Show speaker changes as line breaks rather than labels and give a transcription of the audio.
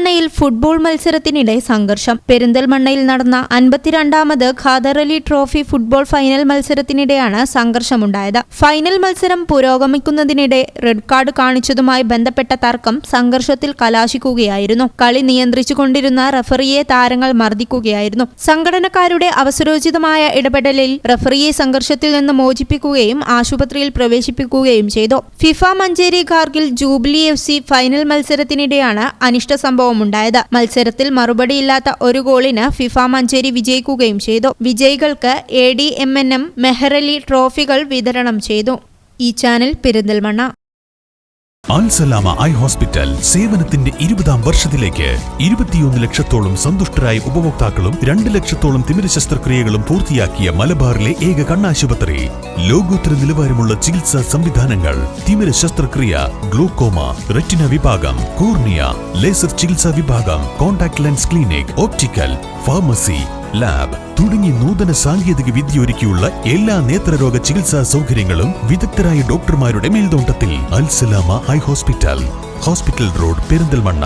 പെരിന്തൽമണ്ണയിൽ ഫുട്ബോൾ മത്സരത്തിനിടെ സംഘർഷം. പെരിന്തൽമണ്ണയിൽ നടന്ന 52ാമത് Khader Ali trophy football final മത്സരത്തിനിടെയാണ് സംഘർഷമുണ്ടായത്. ഫൈനൽ മത്സരം പുരോഗമിക്കുന്നതിനിടെ റെഡ് കാർഡ് കാണിച്ചതുമായി ബന്ധപ്പെട്ട തർക്കം സംഘർഷത്തിൽ കലാശിക്കുകയായിരുന്നു. കളി നിയന്ത്രിച്ചുകൊണ്ടിരുന്ന റഫറിയെ താരങ്ങൾ മർദ്ദിക്കുകയായിരുന്നു. സംഘടനക്കാരുടെ അവസരോചിതമായ ഇടപെടലിൽ റഫറിയെ സംഘർഷത്തിൽ നിന്ന് മോചിപ്പിക്കുകയും ആശുപത്രിയിൽ പ്രവേശിപ്പിക്കുകയും ചെയ്തു. FIFA Manjeri Kargil jubilee FC final മത്സരത്തിനിടെയാണ് അനിഷ്ട സംഭവമുണ്ടായത്. മത്സരത്തിൽ മറുപടിയില്ലാത്ത ഒരു ഗോളിന് ഫിഫ മഞ്ചേരി വിജയിക്കുകയും ചെയ്തു. വിജയികൾക്ക് ADMNM മെഹ്റലി ട്രോഫികൾ വിതരണം ചെയ്തു. ഈ channel Perinthalmanna.
Al Salama eye hospital സേവനത്തിന്റെ 20ാം വർഷത്തിലേക്ക് 21 ലക്ഷത്തോളം സന്തുഷ്ടരായ ഉപഭോക്താക്കളും 2 ലക്ഷത്തോളം തിമിര ശസ്ത്രക്രിയകളും പൂർത്തിയാക്കിയ മലബാറിലെ ഏക കണ്ണാശുപത്രി. ലോകോത്തര നിലവാരമുള്ള ചികിത്സാ സംവിധാനങ്ങൾ, തിമിര ശസ്ത്രക്രിയ, ഗ്ലൂക്കോമ, റെറ്റിന വിഭാഗം, കോർണിയ, ലേസർ ചികിത്സാ വിഭാഗം, contact lens clinic, optical, pharmacy, lab തുടങ്ങി നൂതന സാങ്കേതിക വിദ്യ ഒരുക്കിയുള്ള എല്ലാ നേത്രരോഗ ചികിത്സാ സൗകര്യങ്ങളും വിദഗ്ധരായ ഡോക്ടർമാരുടെ മേൽനോട്ടത്തിൽ. Al Salama eye hospital, hospital road, Perinthalmanna.